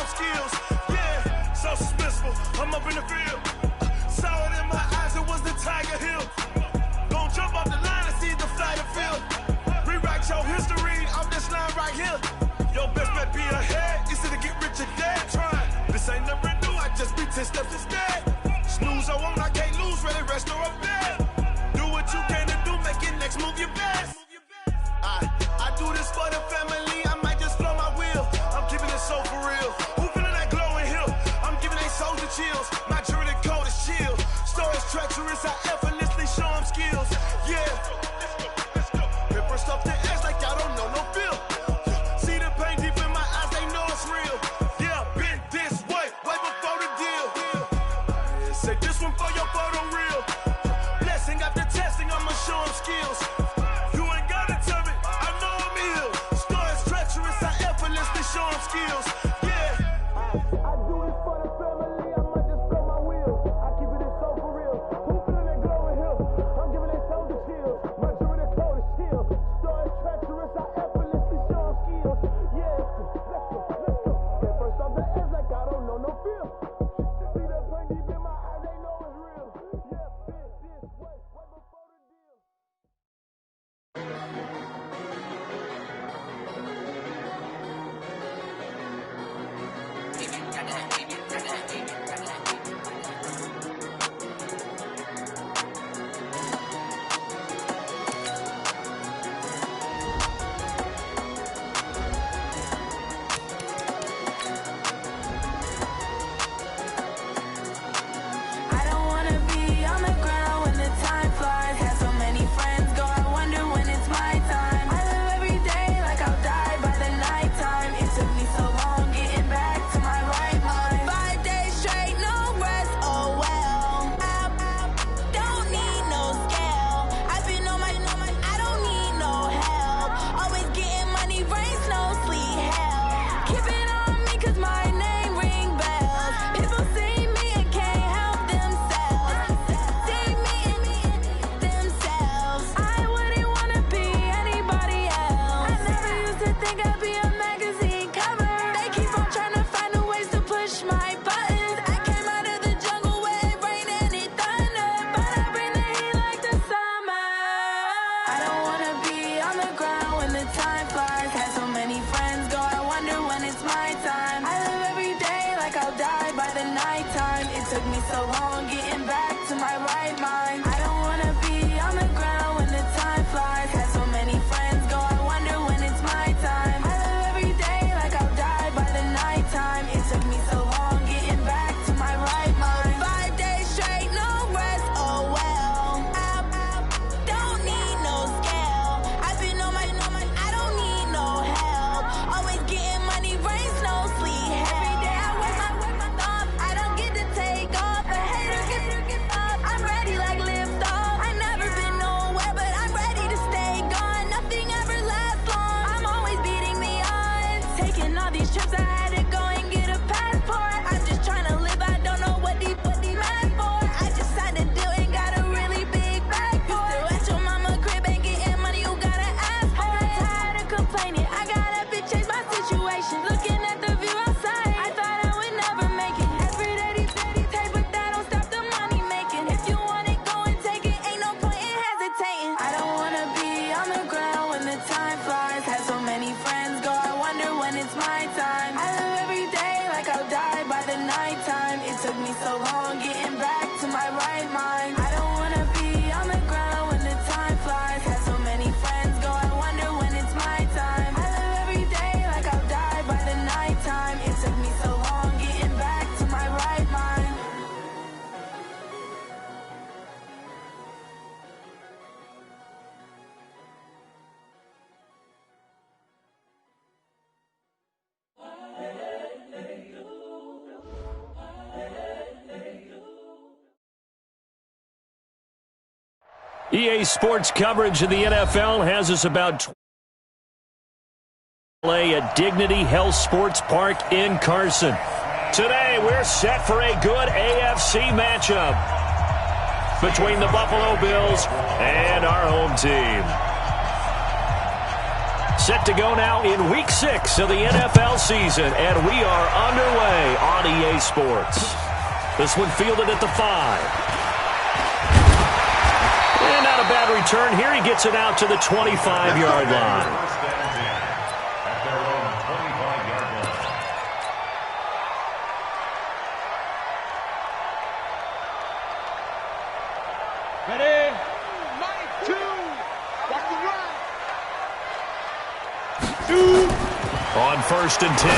them skills. Yeah, so suspenseful. I'm up in the field. Saw it in my eyes, it was the Tiger Hill. Gon' jump off the line and see the flight of field. Rewrite your history off this line right here. Your best bet be ahead, easy to get rich or dead. Trying, this ain't never new, I just be 10 steps instead. Snooze I won't, I can't lose, ready, rest or up there. Do what you can to do, make your next move your best. I do this for the family, I might just flow my wheel. I'm keeping it so for real. Who feeling that glowing hill? I'm giving they soldier chills. My jewelry code is chill. Stories treacherous, I effortlessly show them skills. Yeah, paper stuff to edge like I don't know no feel. See the pain deep in my eyes, they know it's real. Yeah, been this way before the deal. Say this one for your photo reel. Blessing after testing, I'ma show them skills. You ain't gotta tell me, I know I'm ill. Stories treacherous, I effortlessly show them skills. Yeah, I do this for the family, I might just blow my wheel. I keep it so for real. Who feeling that glowing hill? I'm giving they soldier chills. My jewelry code is chill. Stories treacherous, I effortlessly show them skills. Yeah, let's go. Get first off the edge like I don't know no feel. See the pain deep in my eyes, they know it's real. Yeah, been this way before the deal. I don't wanna be on the ground when the time flies. Had so many friends go, I wonder when it's my time. I live every day like I'll die by the nighttime. It took me so long getting back to my right mind. 5 days straight, no rest, oh well. I don't need no scale. I've been on my, I don't need no help. Always getting money, rain, snow, sleet, hell. Keep it on me cause my name ring bells. People see me and can't help themselves. See me and themselves. I wouldn't wanna be anybody else. I never used to think I'd be a magazine cover. They keep on trying to find new ways to push my buttons. I came out of the jungle where it rained and it thundered, but I bring the heat like the summer. I don't wanna be on the ground when the time flies. Had so many friends go, I wonder when it's my time. I live every day like I'll die by the nighttime. It took me so long getting back to my right mind. I don't wanna be on the ground when the time flies. Had so many friends go, I wonder when it's my time. I live every day like I'll die by the nighttime. It took me so long getting back to my right mind. 5 days straight, no rest, oh well. I don't need no scale. I've been on my, I don't need no help. Always getting money, rain, snow, sleet, hell. Every day I work my thumb, I don't get to take off. A hater get up, I'm ready like lift off. I never been nowhere, but I'm ready to stay gone. Nothing ever lasts long, I'm always beating the odds. Taking all these trips, I had to go and get a passport. I'm just trying to live, I don't know what these mad for. I just signed a deal and got a really big bag for it. Still at your mama crib and getting money, you gotta ask for it. Tired of complaining, I gotta be change my situation. Looking at the view outside, I thought I would never make it. Every day these take, but that don't stop the money making. If you want it, go and take it, ain't no point in hesitating. I don't wanna be on the ground when the time flies. Had so many friends go, I wonder when it's my time. I live every day like I'll die by the nighttime. It took me so long getting back to my right mind. I don't wanna be on the ground when the time flies. Had so many friends go, I wonder when it's my time. I live every day like I'll die by the nighttime. It took me so long getting back to my right mind. EA Sports coverage of the NFL has us about at Dignity Health Sports Park in Carson. Today, we're set for a good AFC matchup between the Buffalo Bills and our home team. Set to go now in Week 6 of the NFL season, and we are underway on EA Sports. This one fielded at the 5. And not a bad return here. He gets it out to the 25-yard line. Ready? 92. Watch the run. On 1st and 10,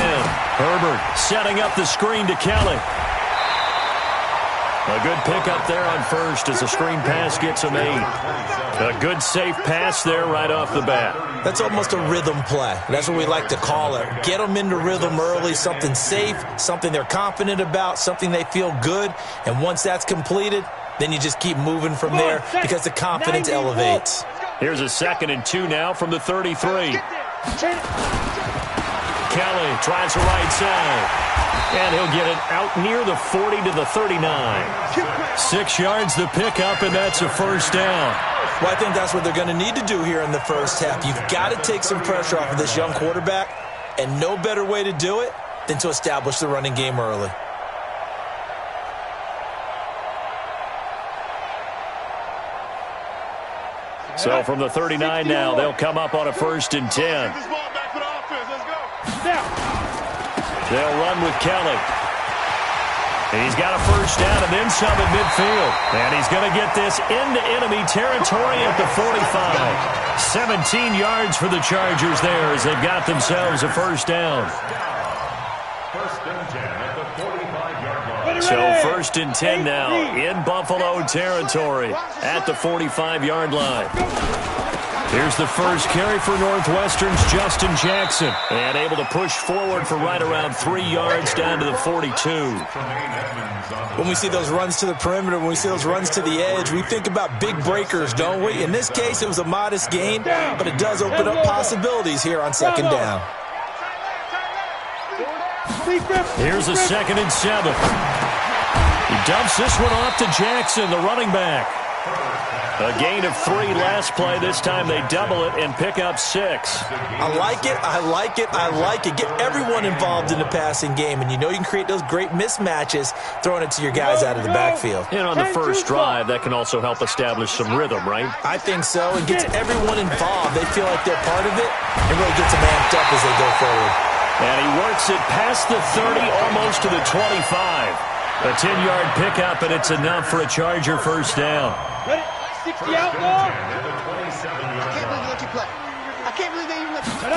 Herbert setting up the screen to Kelly. A good pickup there on 1st as the screen pass gets him 8. A good safe pass there right off the bat. That's almost a rhythm play. That's what we like to call it. Get them into rhythm early, something safe, something they're confident about, something they feel good. And once that's completed, then you just keep moving from there because the confidence elevates. Here's a 2nd and 2 now from the 33. Kelly tries the right side. And he'll get it out near the 40 to the 39. 6 yards the pickup, and that's a 1st down. Well, I think that's what they're going to need to do here in the first half. You've got to take some pressure off of this young quarterback, and no better way to do it than to establish the running game early. So from the 39 now, they'll come up on a 1st and 10. They'll run with Kelly. He's got a 1st down and then some at midfield. And he's going to get this into enemy territory at the 45. 17 yards for the Chargers there as they've got themselves a 1st down. 1st and 10 at the 45-yard line. So 1st and 10 now in Buffalo territory at the 45-yard line. Here's the first carry for Northwestern's Justin Jackson. And able to push forward for right around 3 yards down to the 42. When we see those runs to the perimeter, when we see those runs to the edge, we think about big breakers, don't we? In this case, it was a modest gain, but it does open up possibilities here on 2nd down. Here's a 2nd and 7. He dumps this one off to Jackson, the running back. A gain of 3 last play. This time they double it and pick up 6. I like it, I like it, I like it. Get everyone involved in the passing game, and you know you can create those great mismatches throwing it to your guys out of the backfield. And on the first drive, that can also help establish some rhythm, right? I think so. It gets everyone involved. They feel like they're part of it, and really gets them amped up as they go forward. And he works it past the 30, almost to the 25. A 10-yard pickup, and it's enough for a Charger 1st down. Ready? 60 outlaw. I can't believe they let you play. I can't believe they even let you play.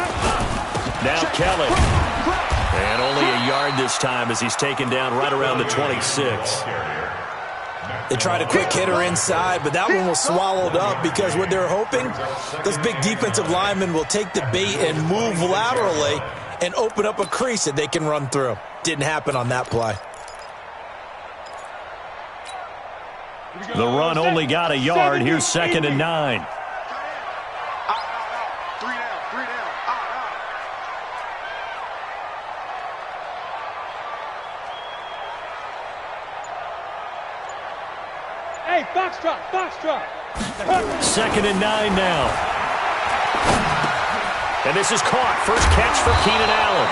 Now Kelly. And only a yard this time as he's taken down right around the 26. They tried a quick hitter inside, but that one was swallowed up because what they're hoping, those big defensive linemen will take the bait and move laterally and open up a crease that they can run through. Didn't happen on that play. The run only got a yard. Here's 2nd and 9. 3 down. Hey, foxtrot. 2nd and 9 now. And this is caught. First catch for Keenan Allen.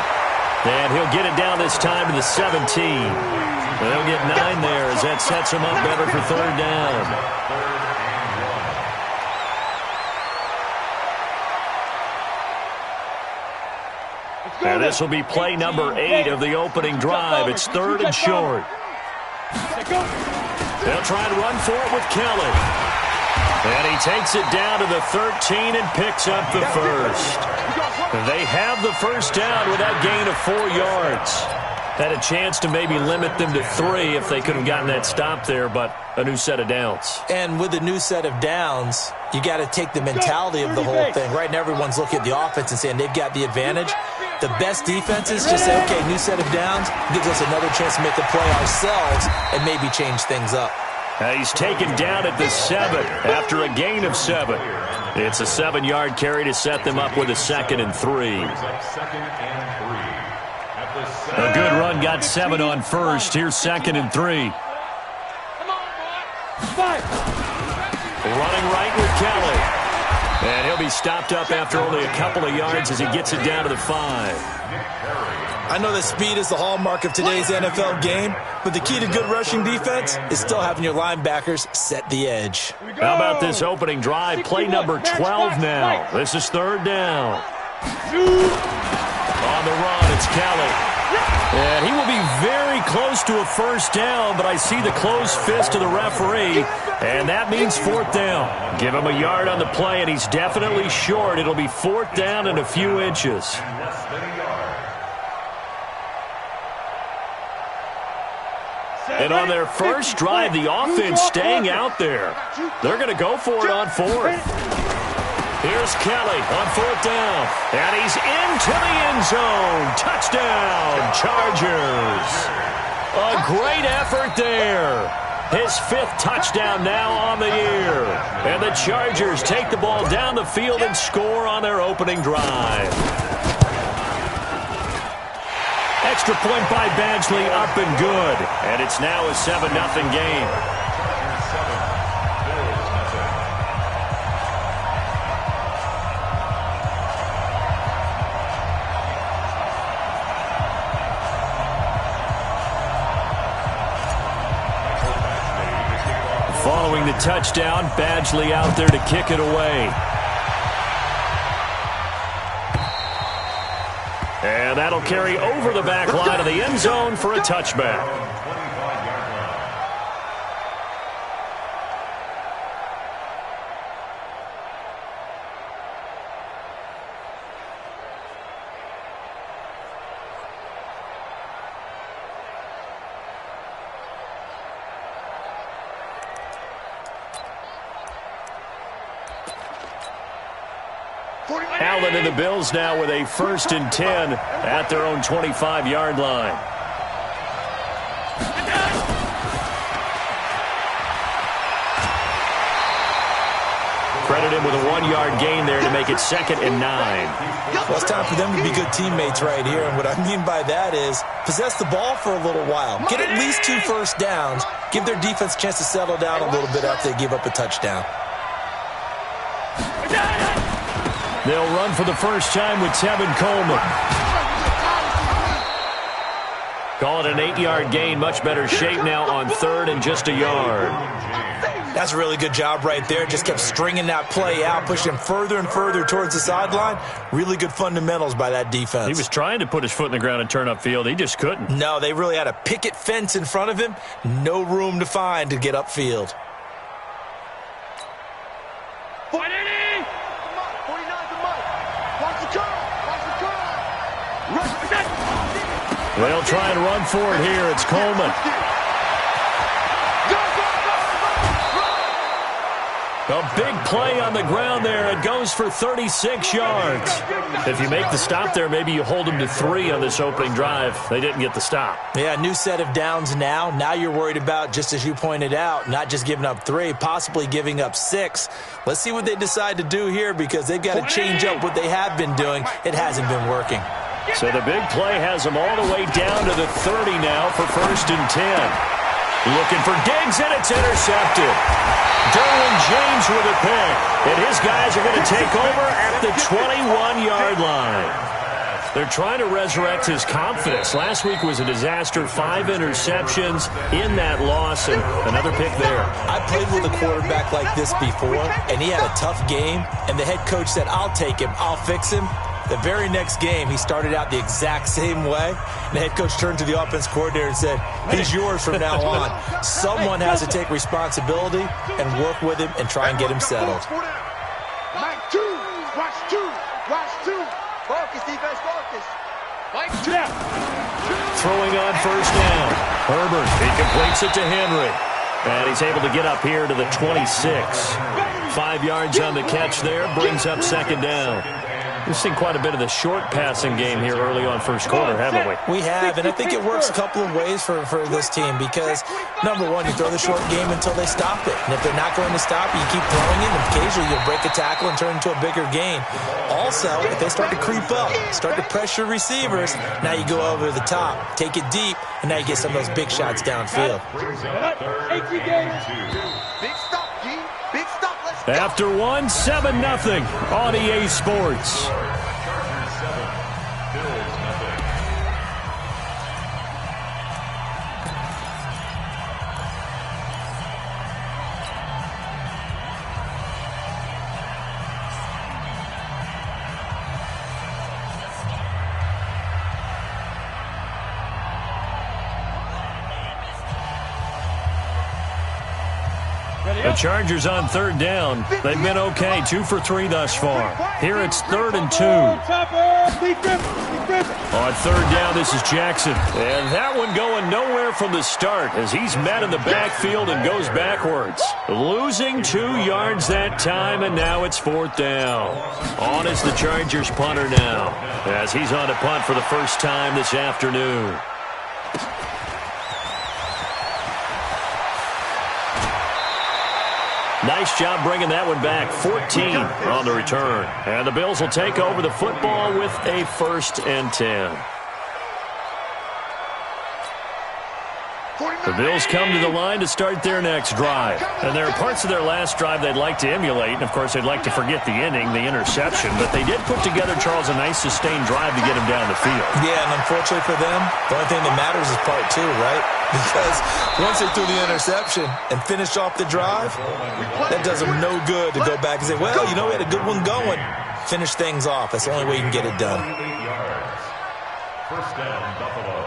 And he'll get it down this time to the 17. And they'll get 9 there as that sets him up better for 3rd down. And this will be play number 8 of the opening drive. It's 3rd and short. They'll try and run for it with Kelly. And he takes it down to the 13 and picks up the 1st. They have the 1st down with that gain of 4 yards. Had a chance to maybe limit them to 3 if they could have gotten that stop there, but a new set of downs. And with a new set of downs, you got to take the mentality of the whole thing. Right now, everyone's looking at the offense and saying they've got the advantage. The best defenses just say, okay, new set of downs, gives us another chance to make the play ourselves and maybe change things up. He's taken down at the 7 after a gain of 7. It's a 7-yard carry to set them up with a 2nd and 3. A good run got 7 on 1st. Here's 2nd and 3. Running right with Kelly. And he'll be stopped up after only a couple of yards as he gets it down to the 5. I know that speed is the hallmark of today's NFL game, but the key to good rushing defense is still having your linebackers set the edge. How about this opening drive? Play number 12 now. This is 3rd down. On the run, it's Kelly. And he will be very close to a 1st down, but I see the closed fist of the referee, and that means 4th down. Give him a yard on the play, and he's definitely short. It'll be 4th down and a few inches. And on their first drive, the offense staying out there. They're going to go for it on 4th. Here's Kelly on 4th down. And he's into the end zone. Touchdown, Chargers. A great effort there. His 5th touchdown now on the year. And the Chargers take the ball down the field and score on their opening drive. Extra point by Badgley, up and good. And it's now a 7-0 game. Following the touchdown, Badgley out there to kick it away. And that'll carry over the back line of the end zone for a touchback. Allen and the Bills now with a 1st and 10 at their own 25-yard line. Credit him with a 1-yard gain there to make it 2nd and 9. Well, it's time for them to be good teammates right here. And what I mean by that is possess the ball for a little while. Get at least 2 first downs. Give their defense a chance to settle down a little bit after they give up a touchdown. They'll run for the first time with Tevin Coleman. Call it an 8-yard gain. Much better shape now on 3rd and just a yard. That's a really good job right there. Just kept stringing that play out, pushing him further and further towards the sideline. Really good fundamentals by that defense. He was trying to put his foot in the ground and turn upfield. He just couldn't. No, they really had a picket fence in front of him. No room to find to get upfield. They'll try and run for it here. It's Coleman. A big play on the ground there. It goes for 36 yards. If you make the stop there, maybe you hold them to 3 on this opening drive. They didn't get the stop. Yeah, new set of downs now. Now you're worried about, just as you pointed out, not just giving up 3, possibly giving up 6. Let's see what they decide to do here because they've got to change up what they have been doing. It hasn't been working. So the big play has them all the way down to the 30 now for 1st and 10. Looking for Diggs, and it's intercepted. Derwin James with a pick. And his guys are going to take over at the 21-yard line. They're trying to resurrect his confidence. Last week was a disaster. 5 interceptions in that loss, and another pick there. I played with a quarterback like this before, and he had a tough game, and the head coach said, I'll take him, I'll fix him. The very next game, he started out the exact same way. And the head coach turned to the offense coordinator and said, he's yours from now on. Someone has to take responsibility and work with him and try and get him settled. Watch 2. Focus, defense, focus. Throwing on 1st down. Herbert, he completes it to Henry. And he's able to get up here to the 26. 5 yards on the catch there, brings up 2nd down. We've seen quite a bit of the short passing game here early on 1st quarter, haven't we? We have, and I think it works a couple of ways for this team because, number one, you throw the short game until they stop it. And if they're not going to stop it, you keep throwing it, and occasionally you'll break a tackle and turn into a bigger gain. Also, if they start to creep up, start to pressure receivers, now you go over the top, take it deep, and now you get some of those big shots downfield. Big stop, G. Big stop. Let's After one, 7-0 on EA Sports. The Chargers on third down. They've been okay, 2 for 3 thus far. Here it's 3rd and 2. On third down, this is Jackson. And that one going nowhere from the start as he's met in the backfield and goes backwards. Losing 2 yards that time, and now it's 4th down. On is the Chargers punter now as he's on to punt for the first time this afternoon. Nice job bringing that one back. 14 on the return. And the Bills will take over the football with a 1st and 10. The Bills come to the line to start their next drive. And there are parts of their last drive they'd like to emulate. And, of course, they'd like to forget the inning, the interception. But they did put together, Charles, a nice sustained drive to get him down the field. Yeah, and unfortunately for them, the only thing that matters is part 2, right? Because once they threw the interception and finished off the drive, that does them no good to go back and say, well, you know, we had a good one going. Finish things off. That's the only way you can get it done. 1st down, Buffalo.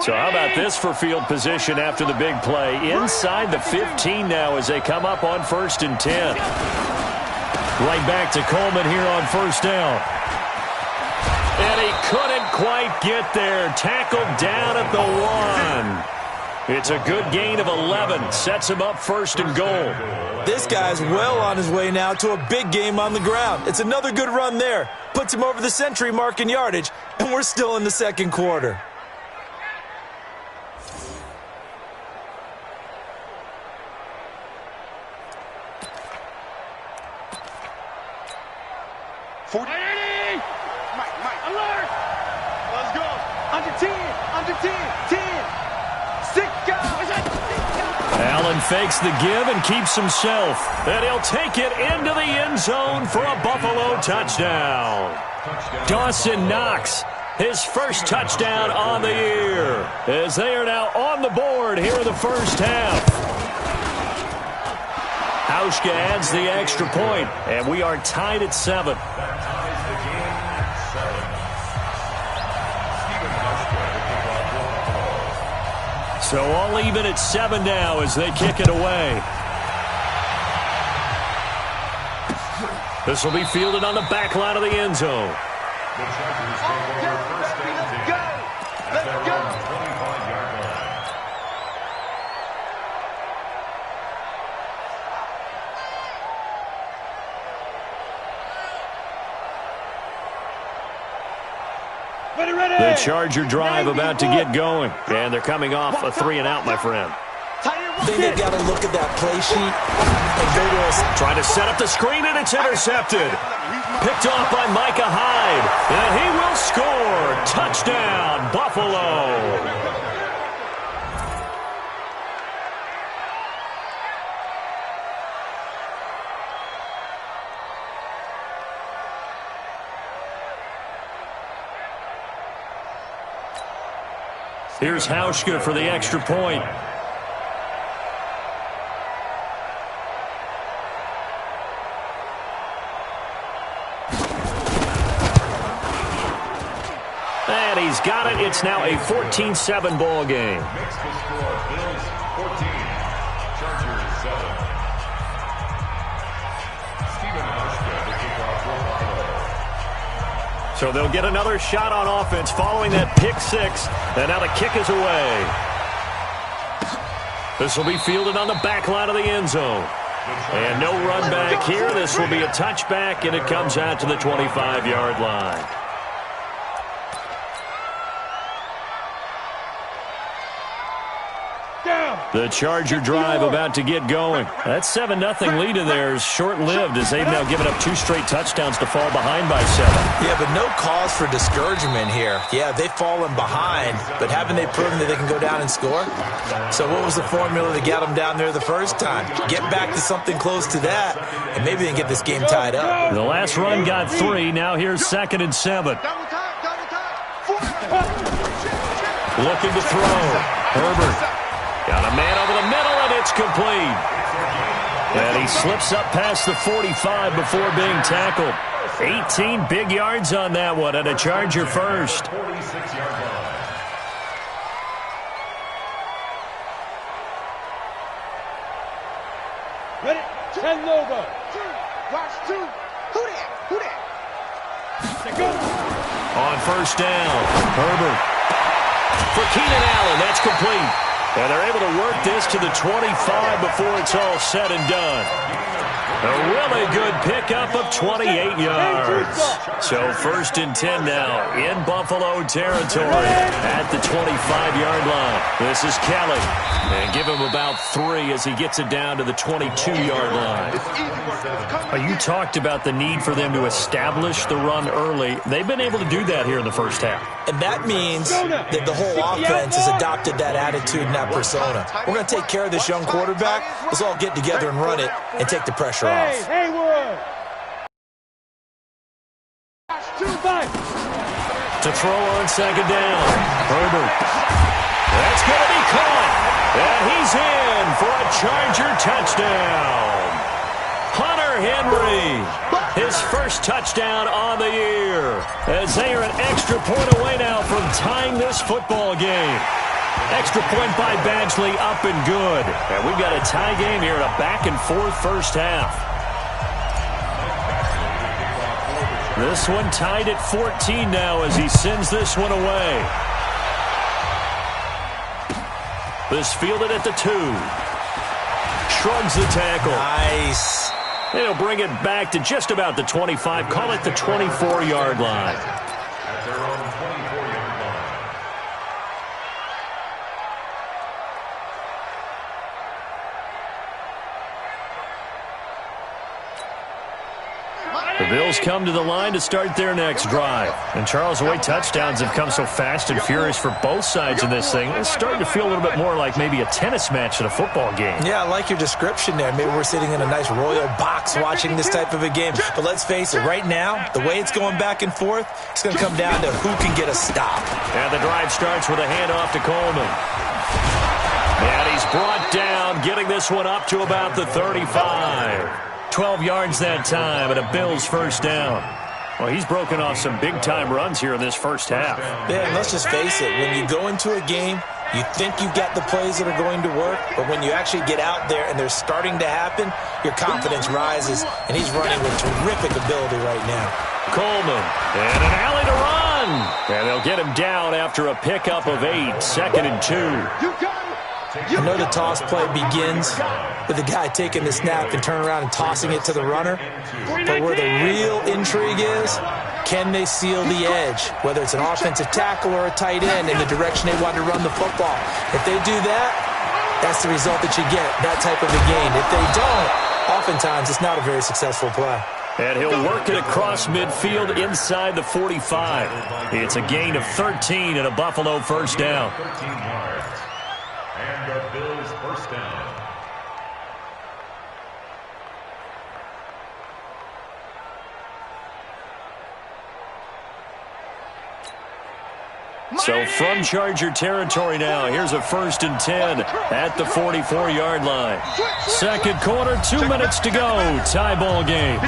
So how about this for field position after the big play? Inside the 15 now as they come up on 1st and 10. Right back to Coleman here on 1st down. And he couldn't quite get there. Tackled down at the 1. It's a good gain of 11. Sets him up 1st and goal. This guy's well on his way now to a big game on the ground. It's another good run there. Puts him over the century mark in yardage, and we're still in the 2nd quarter. Mike, alert! Let's go. Under 10, 10, 6 guys. Allen fakes the give and keeps himself. And he'll take it into the end zone for a Buffalo touchdown. Dawson Knox, his first touchdown on the year, as they are now on the board here in the first half. Hauschka adds the extra point, and we are tied at 7. So all even at 7 now as they kick it away. This will be fielded on the back line of the end zone. The Chargers take over 1st and 10. At their own 25-yard line. The Charger drive about to get going. And they're coming off a 3 and out, my friend. I think they've got to look at that play sheet and go to us. Trying to set up the screen, and it's intercepted. Picked off by Micah Hyde. And he will score. Touchdown, Buffalo. Here's Hauschka for the extra point. And he's got it. It's now a 14-7 ball game. Makes the score. Bills 14, Chargers 7. Stephen Hauschka to kick off for Buffalo. So they'll get another shot on offense following that pick 6. And now the kick is away. This will be fielded on the back line of the end zone. And no run back here. This will be a touchback, and it comes out to the 25-yard line. Down. The Charger drive about to get going. That 7-0 lead in there is short-lived as they've now given up 2 straight touchdowns to fall behind by 7. Yeah, but no cause for discouragement here. Yeah, they've fallen behind, but haven't they proven that they can go down and score? So what was the formula that got them down there the first time? Get back to something close to that, and maybe they can get this game tied up. The last run got 3. Now here's 2nd and 7. Looking to throw. Herbert. Got a man over the middle, and it's complete. And he slips up past the 45 before being tackled. 18 big yards on that one, and a Charger first. Ready? 10 over. Watch 2. Who that? On first down, Herbert. For Keenan Allen, that's complete. And they're able to work this to the 25 before it's all said and done. A really good pickup of 28 yards. So 1st and 10 now in Buffalo territory at the 25-yard line. This is Kelly. And give him about 3 as he gets it down to the 22-yard line. You talked about the need for them to establish the run early. They've been able to do that here in the first half. And that means that the whole offense has adopted that attitude and that persona. We're going to take care of this young quarterback. Let's all get together and run it and take the pressure off. To throw on 2nd down. Herbert. That's going to be caught. And he's in for a Charger touchdown. Hunter Henry. His first touchdown on the year. As they are an extra point away now from tying this football game. Extra point by Badgley, up and good. And we've got a tie game here in a back-and-forth first half. This one tied at 14 now as he sends this one away. This fielded at the 2. Shrugs the tackle. Nice. And he'll bring it back to just about the 25. Call it the 24-yard line. At their own 24-yard line. The Bills come to the line to start their next drive. And Charles, the way touchdowns have come so fast and furious for both sides in this thing, it's starting to feel a little bit more like maybe a tennis match at a football game. Yeah, I like your description there. Maybe we're sitting in a nice royal box watching this type of a game. But let's face it, right now, the way it's going back and forth, it's going to come down to who can get a stop. And the drive starts with a handoff to Coleman. And he's brought down, getting this one up to about the 35. 12 yards that time, and a Bills first down. Well, he's broken off some big-time runs here in this first half. Yeah, and let's just face it. When you go into a game, you think you've got the plays that are going to work, but when you actually get out there and they're starting to happen, your confidence rises, and he's running with terrific ability right now. Coleman, and an alley to run. And they'll get him down after a pickup of 8, 2nd and 2. I know the toss play begins with the guy taking the snap and turning around and tossing it to the runner. But where the real intrigue is, can they seal the edge, whether it's an offensive tackle or a tight end, in the direction they want to run the football? If they do that, that's the result that you get, that type of a gain. If they don't, oftentimes it's not a very successful play. And he'll work it across midfield inside the 45. It's a gain of 13 and a Buffalo first down. 13 yards. And the Bills first down. So from Charger territory now, here's a 1st and 10 at the 44-yard line. Second quarter, 2 minutes to go. Tie ball game.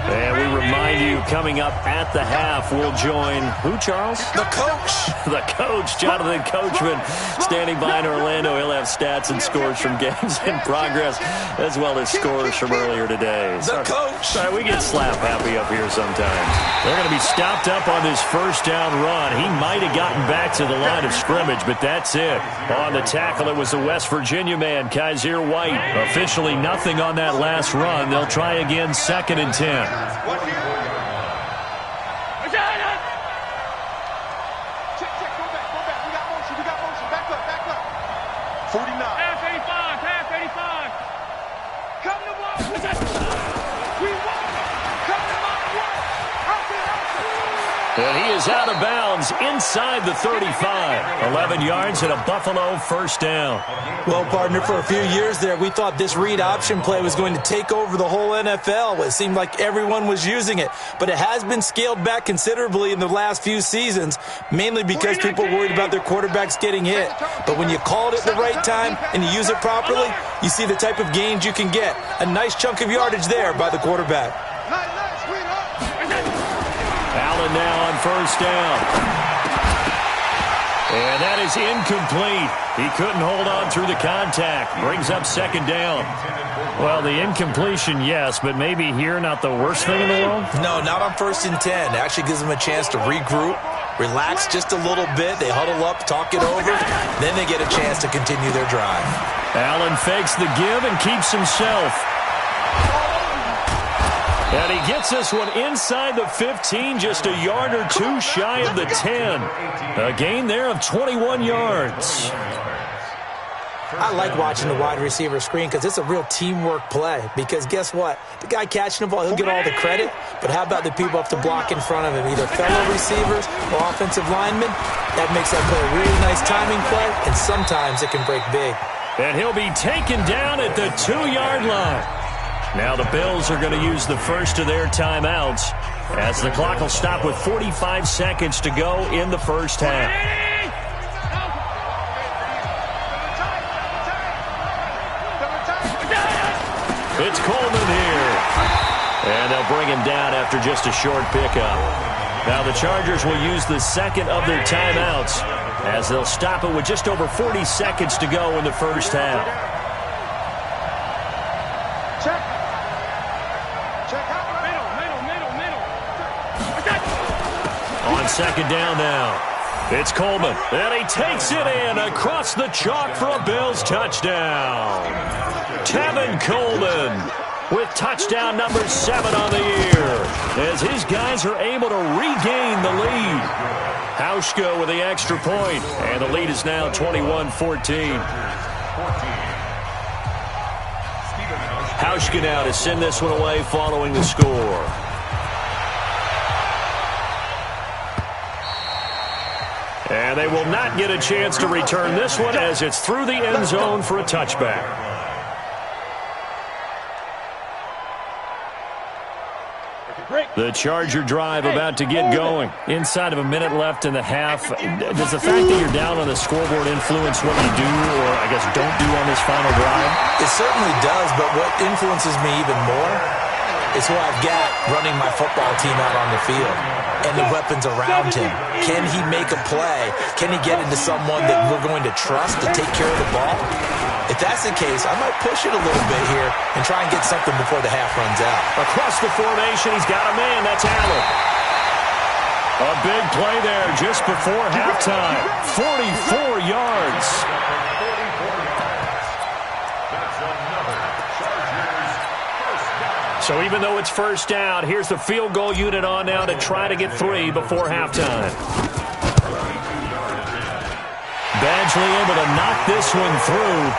And we remind you, coming up at the half, we'll join who, Charles? The coach. The coach, Jonathan Coachman, standing by in Orlando. He'll have stats and scores from games in progress, as well as scores from earlier today. The coach. Sorry, we get slap happy up here sometimes. They're going to be stopped up on this first down run. He might have gotten back to the line of scrimmage, but that's it. On the tackle, it was the West Virginia man, Kaiser White. Officially nothing on that last run. They'll try again, 2nd and 10. 49. Half 85, half 85. Come to Waru. We won. Come to Waru. And he is out of bounds inside the 35. 11 yards and a Buffalo first down. Well, partner, for a few years there, we thought this read option play was going to take over the whole NFL. It seemed like everyone was using it, but it has been scaled back considerably in the last few seasons, mainly because people worried about their quarterbacks getting hit. But when you call it at the right time and you use it properly, you see the type of gains you can get. A nice chunk of yardage there by the quarterback. Allen now on first down. And that is incomplete. He couldn't hold on through the contact. Brings up second down. Well, the incompletion, yes, but maybe here not the worst thing in the world? No, not on 1st and 10. It actually gives them a chance to regroup, relax just a little bit. They huddle up, talk it over. Then they get a chance to continue their drive. Allen fakes the give and keeps himself. And he gets this one inside the 15, just a yard or two shy of the 10. A gain there of 21 yards. I like watching the wide receiver screen because it's a real teamwork play. Because guess what? The guy catching the ball, he'll get all the credit. But how about the people up to block in front of him, either fellow receivers or offensive linemen? That makes that play a really nice timing play, and sometimes it can break big. And he'll be taken down at the 2-yard line. Now the Bills are going to use the first of their timeouts as the clock will stop with 45 seconds to go in the first half. It's Coleman here. And they'll bring him down after just a short pickup. Now the Chargers will use the second of their timeouts as they'll stop it with just over 40 seconds to go in the first half. On second down now, it's Coleman, and he takes it in across the chalk for a Bills touchdown. Tevin Coleman with touchdown number 7 on the year as his guys are able to regain the lead. Hauschka with the extra point, and the lead is now 21-14. Hauschka now to send this one away following the score. And they will not get a chance to return this one as it's through the end zone for a touchback. The Charger drive about to get going. Inside of a minute left in the half. Does the fact that you're down on the scoreboard influence what you do or, I guess, don't do on this final drive? It certainly does, but what influences me even more is who I've got running my football team out on the field and the weapons around him. Can he make a play? Can he get into someone that we're going to trust to take care of the ball? If that's the case, I might push it a little bit here and try and get something before the half runs out. Across the formation, he's got a man. That's Allen. A big play there just before halftime. 44 yards. So even though it's first down, here's the field goal unit on now to try to get 3 before halftime. Badgley able to knock this one through.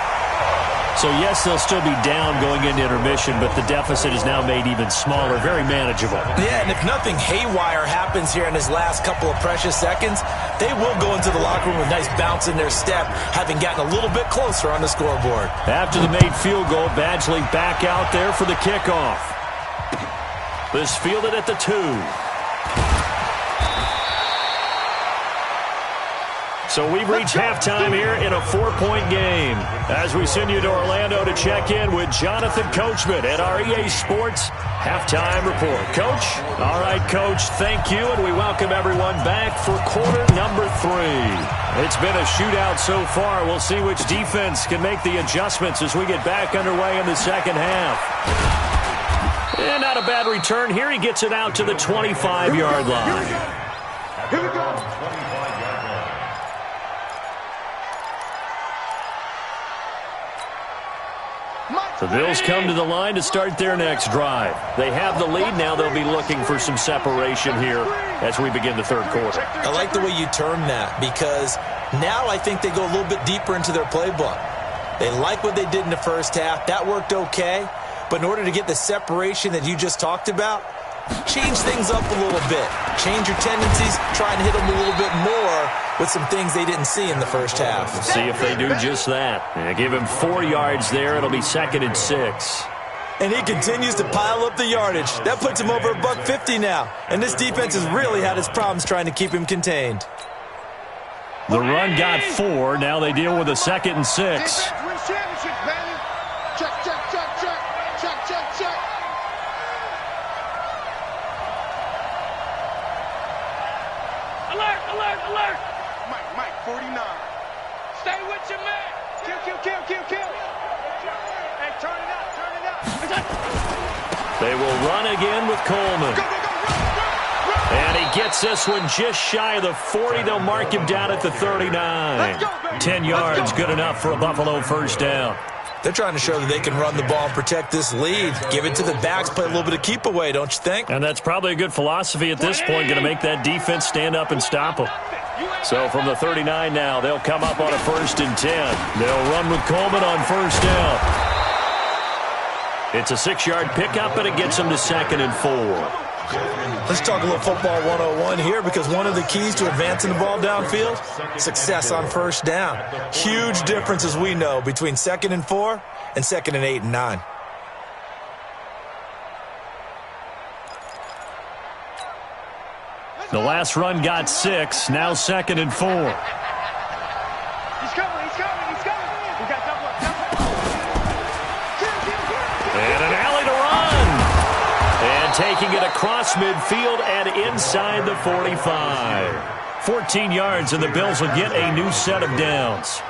So, yes, they'll still be down going into intermission, but the deficit is now made even smaller, very manageable. Yeah, and if nothing haywire happens here in his last couple of precious seconds, they will go into the locker room with a nice bounce in their step, having gotten a little bit closer on the scoreboard. After the made field goal, Badgley back out there for the kickoff. This fielded at the 2. So we've reached halftime here in a 4-point game as we send you to Orlando to check in with Jonathan Coachman at our EA Sports Halftime Report. Coach? All right, Coach, thank you, and we welcome everyone back for quarter number 3. It's been a shootout so far. We'll see which defense can make the adjustments as we get back underway in the second half. And not a bad return here. He gets it out to the 25-yard line. Here we go. The Bills come to the line to start their next drive. They have the lead. Now they'll be looking for some separation here as we begin the third quarter. I like the way you term that because now I think they go a little bit deeper into their playbook. They like what they did in the first half. That worked okay. But in order to get the separation that you just talked about, change things up a little bit. Change your tendencies. Try and hit them a little bit more with some things they didn't see in the first half. Let's see if they do just that. Give him 4 yards there. It'll be 2nd and 6. And he continues to pile up the yardage. That puts him over $150 now. And this defense has really had its problems trying to keep him contained. The run got 4. Now they deal with a 2nd and 6. Defense wins championships, baby. Check, check, check, check. Check, check, check. Alert, alert, alert. Mike, 49. Stay with your man. Kill, kill, kill, kill, kill. Hey, turn it up, turn it up. They will run again with Coleman. Go, go, go, run. And he gets this one just shy of the 40. They'll mark him down at the 39. Let's go, baby. 10 yards, good enough for a Buffalo first down. They're trying to show that they can run the ball and protect this lead. Give it to the backs, play a little bit of keep away, don't you think? And that's probably a good philosophy at this point, going to make that defense stand up and stop them. So from the 39 now, they'll come up on a 1st and 10. They'll run with Coleman on first down. It's a 6-yard pickup, and it gets them to 2nd and 4. Let's talk a little football 101 here, because one of the keys to advancing the ball downfield, success on first down. Huge difference, as we know, between 2nd and 4 and 2nd and 8 and 9. The last run got 6, now 2nd and 4. He's coming, he's coming, he's coming. We got double up, double up. Kill, kill, kill. And an alley to run. And taking it across midfield and inside the 45. 14 yards, and the Bills will get a new set of downs.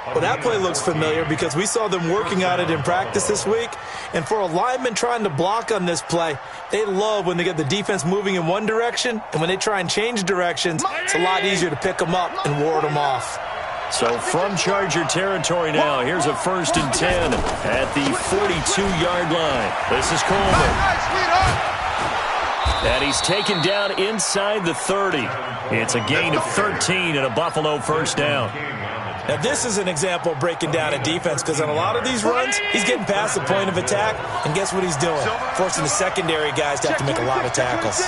Well, that play looks familiar because we saw them working on it in practice this week. And for a lineman trying to block on this play, they love when they get the defense moving in one direction. And when they try and change directions, it's a lot easier to pick them up and ward them off. So from Charger territory now, here's a 1st and 10 at the 42-yard line. This is Coleman. And he's taken down inside the 30. It's a gain of 13 and a Buffalo first down. Now, this is an example of breaking down a defense, because on a lot of these runs, he's getting past the point of attack, and guess what he's doing? Forcing the secondary guys to have to make a lot of tackles.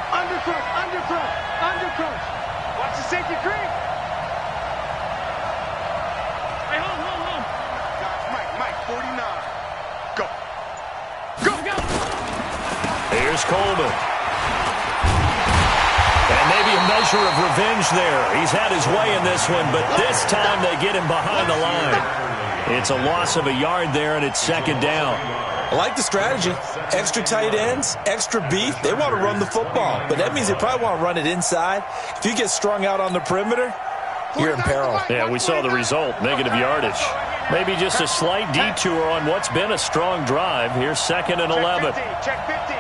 Undercross, undercross, undercross. Watch the safety creep. Hey, hold. Mike, 49. Go. Go, go. Here's Coleman. And maybe a measure of revenge there. He's had his way in this one, but this time they get him behind the line. It's a loss of a yard there, and it's 2nd down. I like the strategy. Extra tight ends, extra beef. They want to run the football, but that means they probably want to run it inside. If you get strung out on the perimeter, you're in peril. Yeah, we saw the result, negative yardage. Maybe just a slight detour on what's been a strong drive. Here's 2nd and 11. Check 50.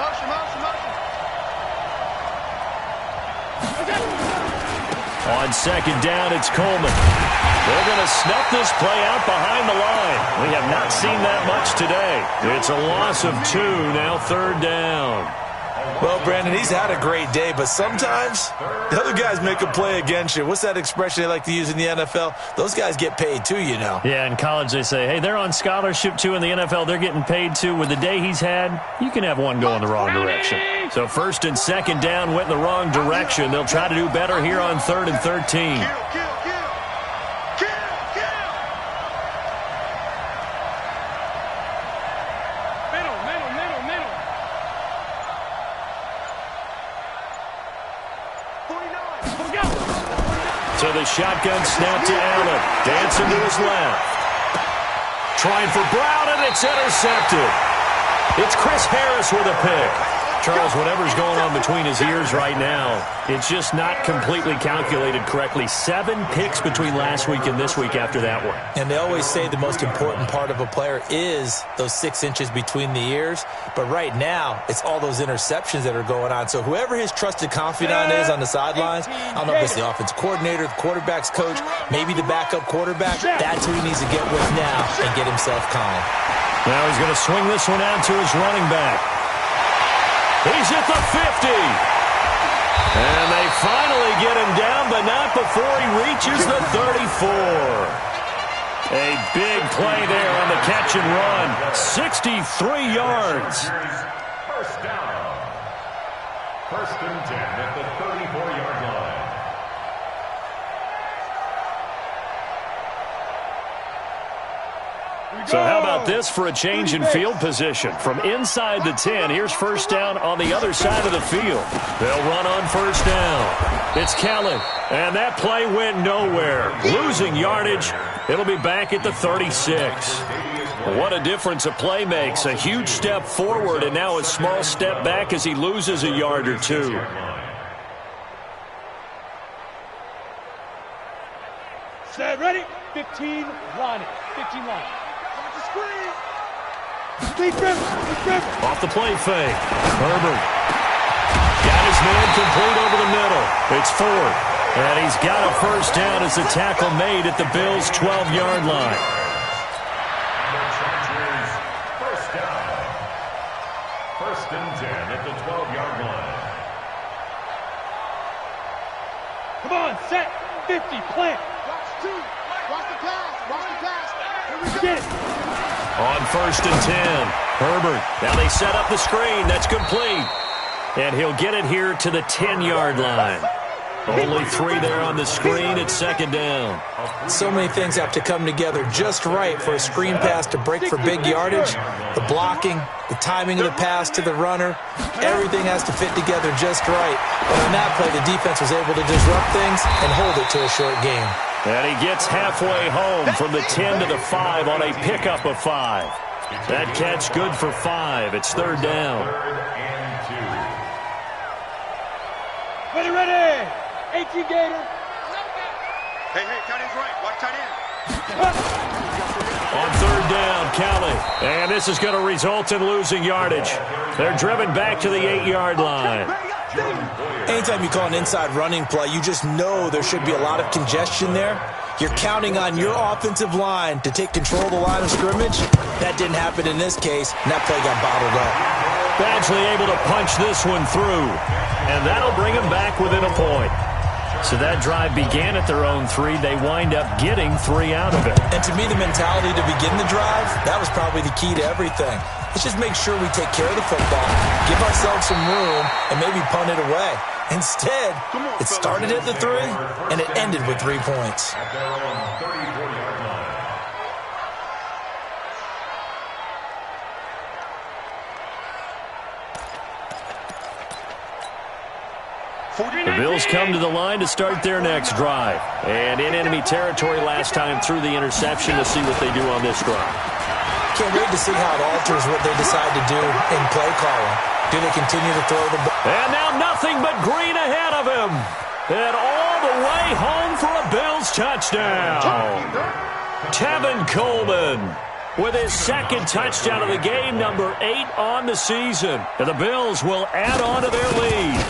Motion, motion, motion. On 2nd down, it's Coleman. They're going to snuff this play out behind the line. We have not seen that much today. It's a loss of 2, now 3rd down. Well, Brandon, he's had a great day, but sometimes the other guys make a play against you. What's that expression they like to use in the NFL? Those guys get paid too, you know. Yeah, in college they say, hey, they're on scholarship too. In the NFL, they're getting paid too. With the day he's had, you can have one go in the wrong direction. So 1st and 2nd down went in the wrong direction. They'll try to do better here on 3rd and 13. So the shotgun snap to Allen. Dancing to his left. Trying for Brown, and it's intercepted. It's Chris Harris with a pick. Charles, whatever's going on between his ears right now, it's just not completely calculated correctly. 7 picks between last week and this week after that one. And they always say the most important part of a player is those 6 inches between the ears. But right now, it's all those interceptions that are going on. So whoever his trusted confidant is on the sidelines, I don't know if it's the offensive coordinator, the quarterback's coach, maybe the backup quarterback, that's who he needs to get with now and get himself calm. Now he's going to swing this one out to his running back. He's at the 50. And they finally get him down, but not before he reaches the 34. A big play there on the catch and run. 63 yards. First down. First and 10 at the 34-yard line. So how about this for a change in field position? From inside the 10, here's first down on the other side of the field. They'll run on first down. It's Kelly, and that play went nowhere. Losing yardage. It'll be back at the 36. What a difference a play makes. A huge step forward and now a small step back as he loses a yard or two. Set, ready? 15, line it. 15 line. Off the play fake. Herbert got his man complete over the middle. It's Ford. And he's got a first down as the tackle made at the Bills' 12-yard line. First down. First and 10 at the 12-yard line. Come on, set. 50, plant. Watch two. Watch the pass. Watch the pass. Here we go. Get it. On first and 10, Herbert. Now they set up the screen. That's complete. And he'll get it here to the 10-yard line. Only 3 there on the screen. It's second down. So many things have to come together just right for a screen pass to break for big yardage. The blocking, the timing of the pass to the runner, everything has to fit together just right. But on that play, the defense was able to disrupt things and hold it to a short game. And he gets halfway home from the 10 to the 5 on a pickup of 5. That catch good for 5. It's third down. Ready, ready. 18 Gator. Hey, tight end's right. Watch tight end. On third down, Kelly. And this is going to result in losing yardage. They're driven back to the 8-yard line. Anytime you call an inside running play, you just know there should be a lot of congestion there. You're counting on your offensive line to take control of the line of scrimmage. That didn't happen in this case, and that play got bottled up. Badgley able to punch this one through. And that'll bring him back within a point. So that drive began at their own 3. They wind up getting 3 out of it. And to me, the mentality to begin the drive, that was probably the key to everything. Let's just make sure we take care of the football, give ourselves some room, and maybe punt it away. Instead, it started at the 3, and it ended with 3 points. At their own 34-yard line. The Bills come to the line to start their next drive. And in enemy territory last time through the interception. We'll see what they do on this drive. Can't wait to see how it alters what they decide to do in play calling. Do they continue to throw the ball? And now nothing but green ahead of him. And all the way home for a Bills touchdown. Tevin Coleman with his second touchdown of the game, number 8 on the season. And the Bills will add on to their lead.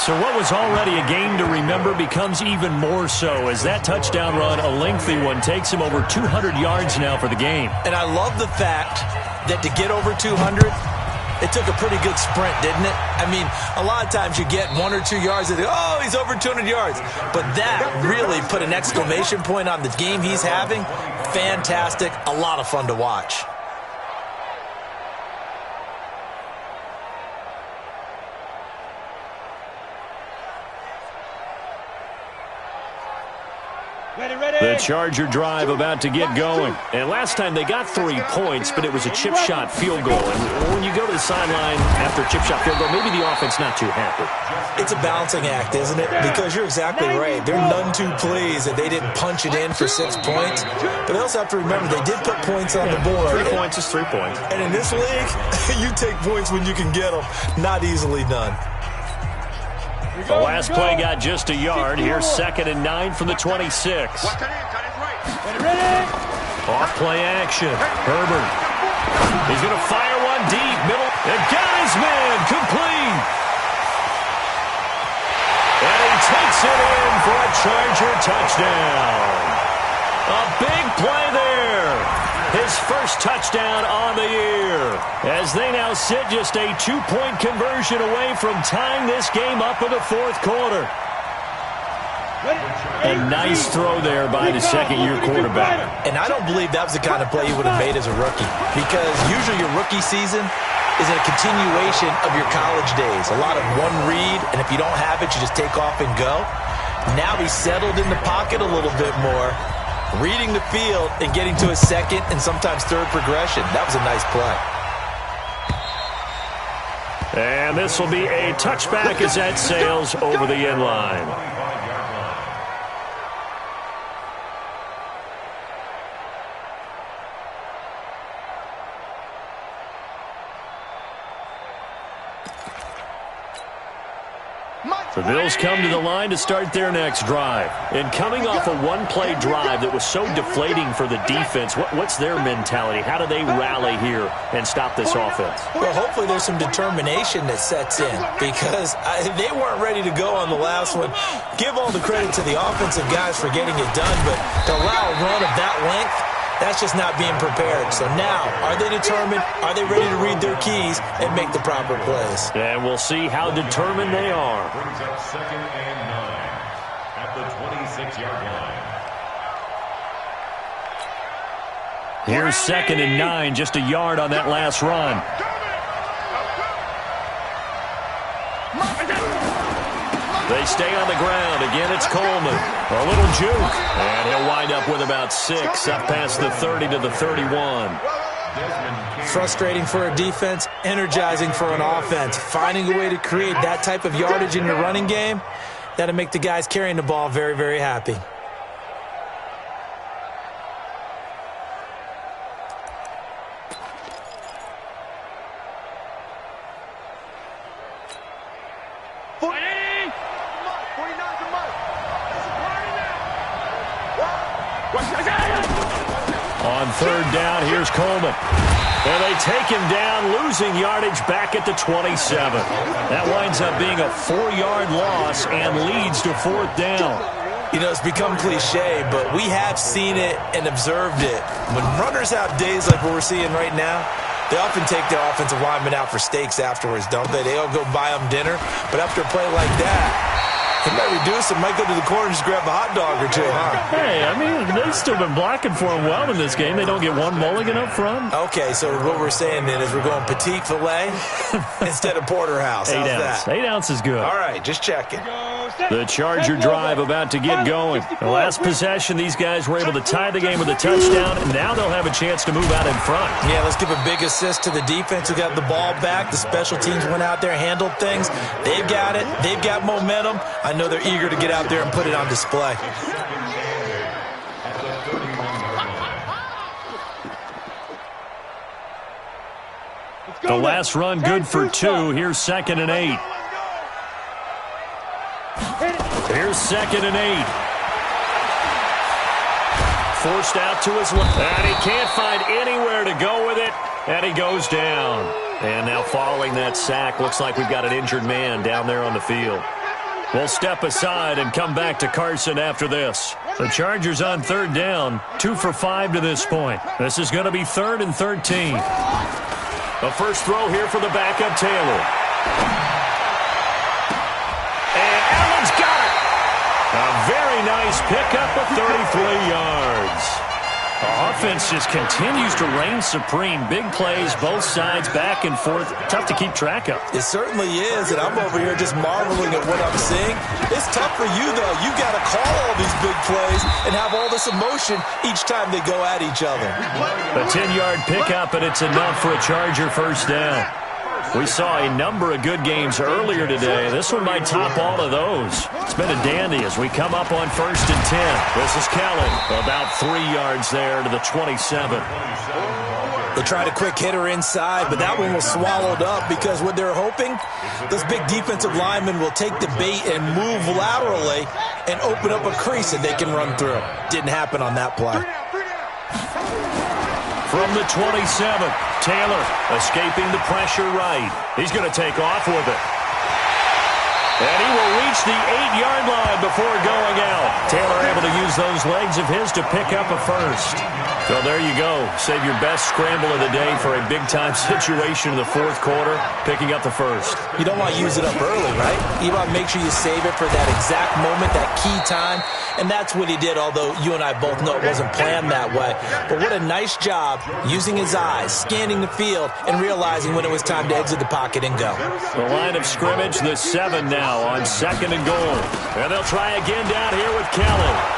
So what was already a game to remember becomes even more so as that touchdown run, a lengthy one, takes him over 200 yards now for the game. And I love the fact that to get over 200, it took a pretty good sprint, didn't it? I mean, a lot of times you get 1 or 2 yards and they go, oh, he's over 200 yards. But that really put an exclamation point on the game he's having. Fantastic. A lot of fun to watch. The Charger drive about to get going. And last time they got 3 points, but it was a chip shot field goal. And when you go to the sideline after a chip shot field goal, maybe the offense not too happy. It's a balancing act, isn't it? Because you're exactly right. They're none too pleased that they didn't punch it in for 6 points. But they also have to remember they did put points on the board. 3 points is 3 points. And in this league, you take points when you can get them. Not easily done. The last play got just a yard. Here's 2nd and 9 from the 26. Off play action. Herbert. He's going to fire one deep. Middle. And got his man. Complete. And he takes it in for a Charger touchdown. A big play there. His first touchdown on the year. As they now sit just a 2-point conversion away from tying this game up in the 4th quarter. A nice throw there by the second-year quarterback. And I don't believe that was the kind of play he would have made as a rookie, because usually your rookie season is a continuation of your college days. A lot of one read, and if you don't have it, you just take off and go. Now he's settled in the pocket a little bit more, reading the field and getting to his second and sometimes third progression. That was a nice play. And this will be a touchback as that sails over the end line. The Bills come to the line to start their next drive. And coming off a one-play drive that was so deflating for the defense, what's their mentality? How do they rally here and stop this offense? Well, hopefully there's some determination that sets in, because they weren't ready to go on the last one. Give all the credit to the offensive guys for getting it done, but to allow a run of that length, that's just not being prepared. So now, are they determined? Are they ready to read their keys and make the proper plays? And we'll see how determined they are. Brings up 2nd and 9 at the 26-yard line. Here's 2nd and 9, just a yard on that last run. They stay on the ground. Again, it's Coleman. A little juke. And he'll wind up with about 6 up past the 30 to the 31. Frustrating for a defense, energizing for an offense. Finding a way to create that type of yardage in your running game, that'll make the guys carrying the ball very, very happy. On 3rd down, here's Coleman. And they take him down, losing yardage back at the 27. That winds up being a 4-yard loss and leads to 4th down. You know, it's become cliche, but we have seen it and observed it. When runners have days like what we're seeing right now, they often take their offensive linemen out for steaks afterwards, don't they? They all go buy them dinner. But after a play like that, he might reduce it, might go to the corner and just grab a hot dog or two, huh? Hey, I mean, they've still been blocking for him well in this game. They don't get one mulligan up front. Okay, so what we're saying then is we're going petite filet instead of porterhouse. How's that? 8 ounce is good. All right, just checking. The Charger drive about to get going. The last possession, these guys were able to tie the game with a touchdown, and now they'll have a chance to move out in front. Yeah, let's give a big assist to the defense who got the ball back. The special teams went out there, handled things. They've got it. They've got momentum. I know they're eager to get out there and put it on display. The last run good for 2. Here's 2nd and 8. Here's 2nd and 8. Forced out to his left. And he can't find anywhere to go with it. And he goes down. And now following that sack, looks like we've got an injured man down there on the field. We'll step aside and come back to Carson after this. The Chargers on 3rd down, 2 for 5 to this point. This is going to be 3rd and 13. The first throw here for the backup, Taylor. And Allen's got it. A very nice pickup of 33 yards. The offense just continues to reign supreme. Big plays, both sides, back and forth. Tough to keep track of. It certainly is, and I'm over here just marveling at what I'm seeing. It's tough for you, though. You got to call all these big plays and have all this emotion each time they go at each other. A 10-yard pickup, and it's enough for a Charger first down. We saw a number of good games earlier today. This one might top all of those. It's been a dandy as we come up on 1st and 10. This is Kelly, about 3 yards there to the 27. They tried a quick hitter inside, but that one was swallowed up because what they're hoping, those big defensive linemen will take the bait and move laterally and open up a crease that they can run through. Didn't happen on that play. From the 27, Taylor escaping the pressure right. He's going to take off with it. And he will reach the 8-yard line before going out. Taylor able to use uses those legs of his to pick up a first. So there you go. Save your best scramble of the day for a big-time situation in the fourth quarter, picking up the first. You don't want to use it up early, right? You want to make sure you save it for that exact moment, that key time, and that's what he did, although you and I both know it wasn't planned that way. But what a nice job using his eyes, scanning the field, and realizing when it was time to exit the pocket and go. The line of scrimmage, the 7 now on 2nd and goal. And they'll try again down here with Kelly.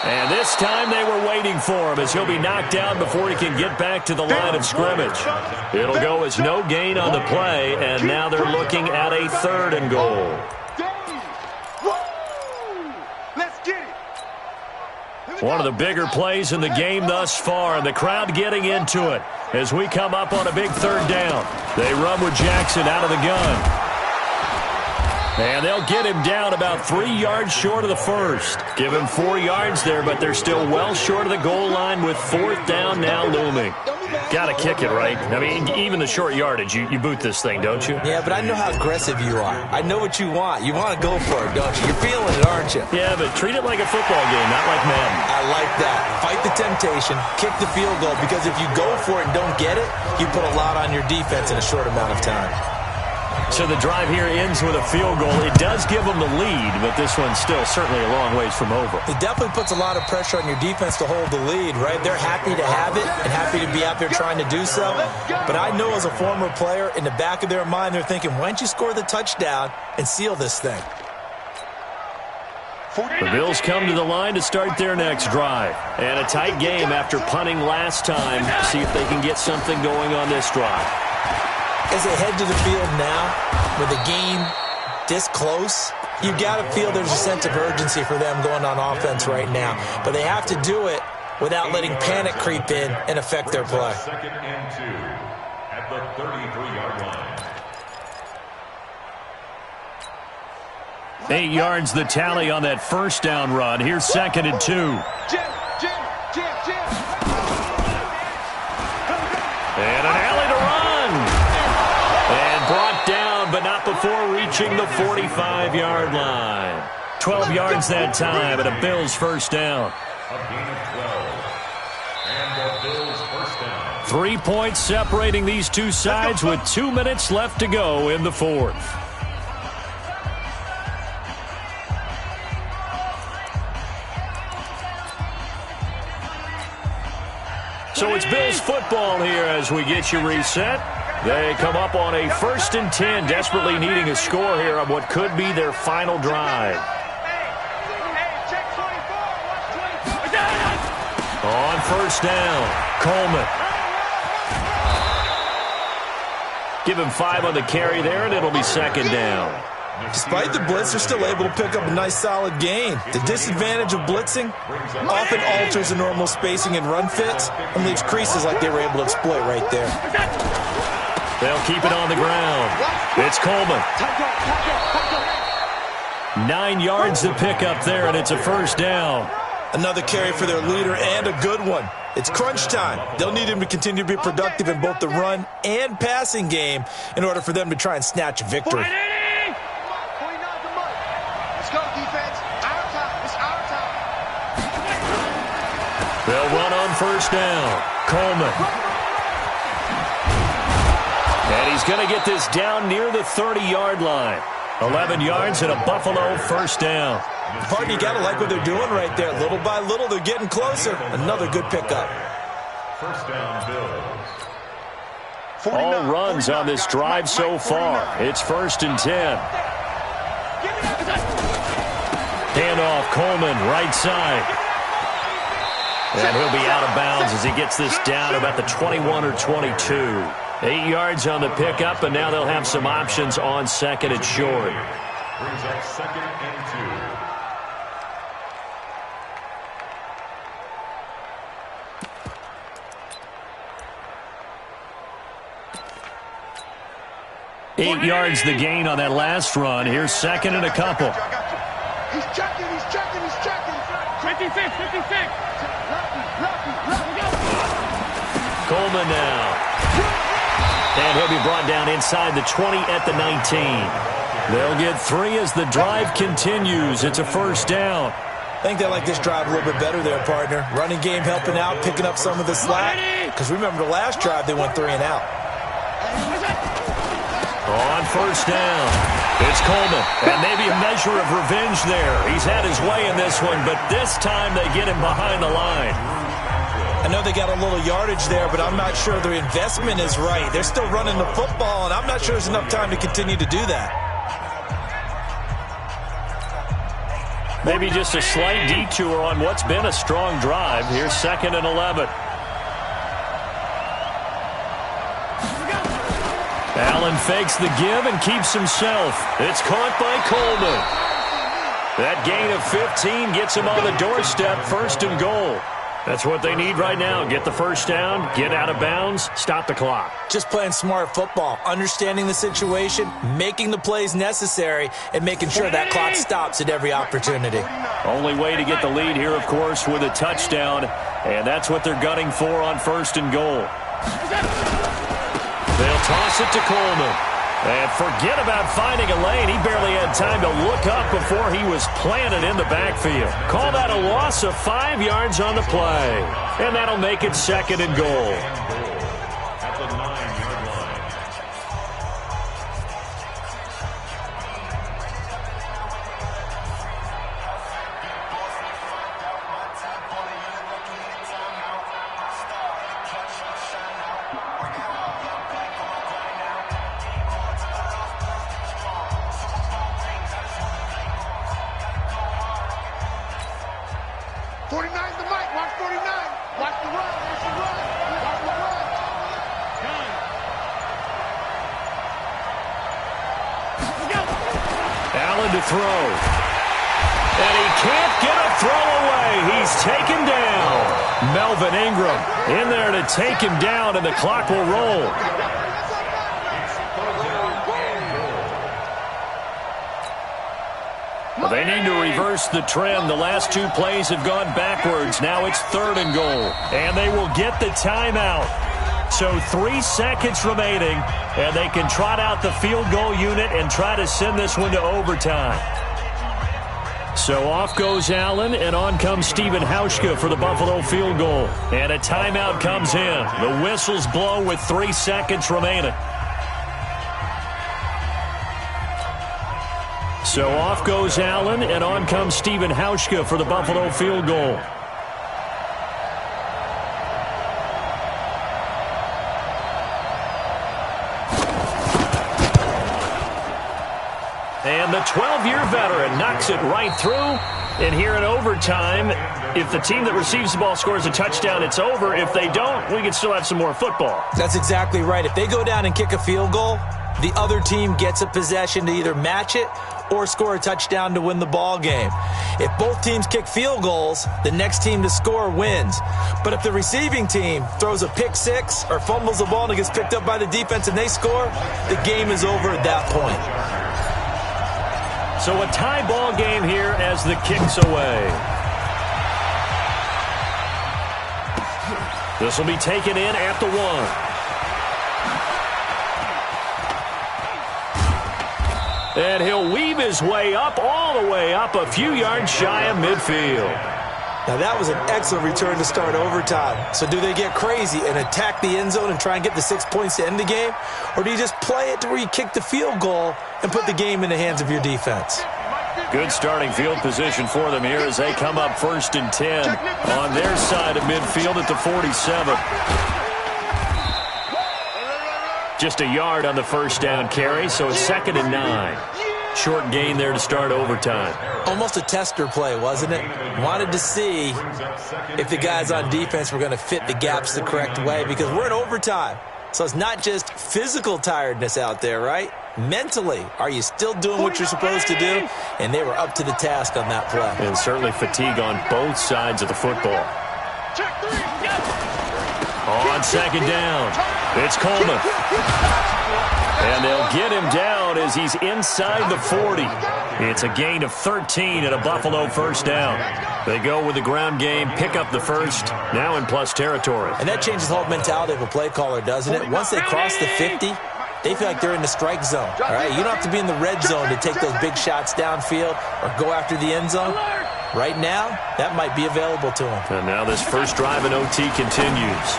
And this time they were waiting for him as he'll be knocked down before he can get back to the line of scrimmage. It'll go as no gain on the play, and now they're looking at a 3rd and goal. One of the bigger plays in the game thus far, and the crowd getting into it as we come up on a big 3rd down. They run with Jackson out of the gun. And they'll get him down about 3 yards short of the first. Give him 4 yards there, but they're still well short of the goal line with 4th down now looming. Got to kick it, right? I mean, even the short yardage, you boot this thing, don't you? Yeah, but I know how aggressive you are. I know what you want. You want to go for it, don't you? You're feeling it, aren't you? Yeah, but treat it like a football game, not like Madden. I like that. Fight the temptation, kick the field goal, because if you go for it and don't get it, you put a lot on your defense in a short amount of time. So the drive here ends with a field goal. It does give them the lead, but this one's still certainly a long ways from over. It definitely puts a lot of pressure on your defense to hold the lead, right? They're happy to have it and happy to be out there trying to do so. But I know as a former player, in the back of their mind, they're thinking, why don't you score the touchdown and seal this thing? The Bills come to the line to start their next drive. And a tight game after punting last time. See if they can get something going on this drive. As they head to the field now, with the game this close, you've got to feel there's a sense of urgency for them going on offense right now. But they have to do it without letting panic creep in and affect their play. 2nd and 2 at the 33-yard line. 8 yards the tally on that first down run. Here's 2nd and 2. And an alley to run. And brought down, but not before reaching the 45-yard line. 12 yards that time, and a Bills first down. A gain of 12. And the Bills first down. 3 points separating these two sides with 2 minutes left to go in the fourth. So it's Bills football here as we get you reset. They come up on a 1st and 10, desperately needing a score here on what could be their final drive. On 1st down, Coleman. Give him 5 on the carry there, and it'll be 2nd down. Despite the blitz, they're still able to pick up a nice solid gain. The disadvantage of blitzing often alters the normal spacing and run fits and leaves creases like they were able to exploit right there. They'll keep it on the ground. It's Coleman. 9 yards to pick up there, and it's a 1st down. Another carry for their leader, and a good one. It's crunch time. They'll need him to continue to be productive in both the run and passing game in order for them to try and snatch a victory. They'll run on 1st down. Coleman. And he's going to get this down near the 30-yard line. 11 yards and a Buffalo 1st down. Pardon, you got to like what they're doing right there. Little by little, they're getting closer. Another good pickup. 1st down, Bills. All runs on this drive so far. It's 1st and 10. Handoff, Coleman, right side. And he'll be out of bounds as he gets this down about the 21 or 22. 8 yards on the pickup, and now they'll have some options on 2nd and short. Brings up 2nd and 2. 8 yards the gain on that last run. Here's 2nd and a couple. He's checking, he's checking, he's checking. 56, 56. Coleman now. And he'll be brought down inside the 20 at the 19. They'll get 3 as the drive continues. It's a 1st down. I think they like this drive a little bit better there, partner. Running game helping out, picking up some of the slack. Because remember the last drive, they went 3 and out. On first down, it's Coleman. And maybe a measure of revenge there. He's had his way in this one, but this time they get him behind the line. I know they got a little yardage there, but I'm not sure their investment is right. They're still running the football, and I'm not sure there's enough time to continue to do that. Maybe just a slight detour on what's been a strong drive. Here's 2nd and 11. Allen fakes the give and keeps himself. It's caught by Coleman. That gain of 15 gets him on the doorstep, 1st and goal. That's what they need right now. Get the first down, get out of bounds, stop the clock. Just playing smart football, understanding the situation, making the plays necessary, and making sure that clock stops at every opportunity. Only way to get the lead here, of course, with a touchdown, and that's what they're gunning for on 1st and goal. They'll toss it to Coleman. And forget about finding a lane. He barely had time to look up before he was planted in the backfield. Call that a loss of 5 yards on the play. And that'll make it 2nd and goal. At the 9-yard line. To throw. And he can't get a throw away. He's taken down. Melvin Ingram in there to take him down, and the clock will roll. Well, they need to reverse the trend. The last 2 plays have gone backwards. Now it's 3rd and goal. And they will get the timeout. So 3 seconds remaining, and they can trot out the field goal unit and try to send this one to overtime. So off goes Allen, and on comes Stephen Hauschka for the Buffalo field goal. And a timeout comes in. The whistles blow with 3 seconds remaining. So off goes Allen, and on comes Stephen Hauschka for the Buffalo field goal. And the 12-year veteran knocks it right through. And here in overtime, if the team that receives the ball scores a touchdown, it's over. If they don't, we can still have some more football. That's exactly right. If they go down and kick a field goal, the other team gets a possession to either match it or score a touchdown to win the ball game. If both teams kick field goals, the next team to score wins. But if the receiving team throws a pick six or fumbles the ball and it gets picked up by the defense and they score, the game is over at that point. So a tie ball game here as the kick's away. This will be taken in at the 1. And he'll weave his way up, all the way up, a few yards shy of midfield. Now that was an excellent return to start overtime. So do they get crazy and attack the end zone and try and get the 6 points to end the game? Or do you just play it to where you kick the field goal and put the game in the hands of your defense? Good starting field position for them here as they come up 1st and 10 on their side of midfield at the 47. Just a yard on the first down carry, so it's 2nd and 9. Short gain there to start overtime. Almost a tester play, wasn't it? Wanted to see if the guys on defense were going to fit the gaps the correct way, because we're in overtime. So it's not just physical tiredness out there, right? Mentally, are you still doing what you're supposed to do? And they were up to the task on that play. And certainly fatigue on both sides of the football. On 2nd down, it's Coleman. And they'll get him down as he's inside the 40. It's a gain of 13 and a Buffalo first down. They go with the ground game, pick up the first, now in plus territory. And that changes the whole mentality of a play caller, doesn't it? Once they cross the 50, they feel like they're in the strike zone. All right, you don't have to be in the red zone to take those big shots downfield or go after the end zone. Right now, that might be available to him. And now this first drive in OT continues.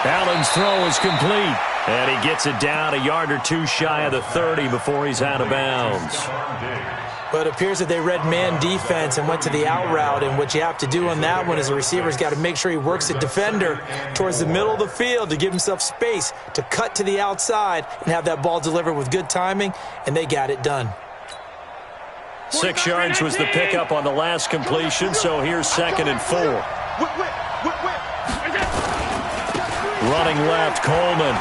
Allen's throw is complete. And he gets it down a yard or two shy of the 30 before he's out of bounds. But it appears that they read man defense and went to the out route, and what you have to do on that one is the receiver's got to make sure he works the defender towards the middle of the field to give himself space to cut to the outside and have that ball delivered with good timing, and they got it done. 6 yards was the pickup on the last completion, so here's 2nd and 4. Running left, Coleman.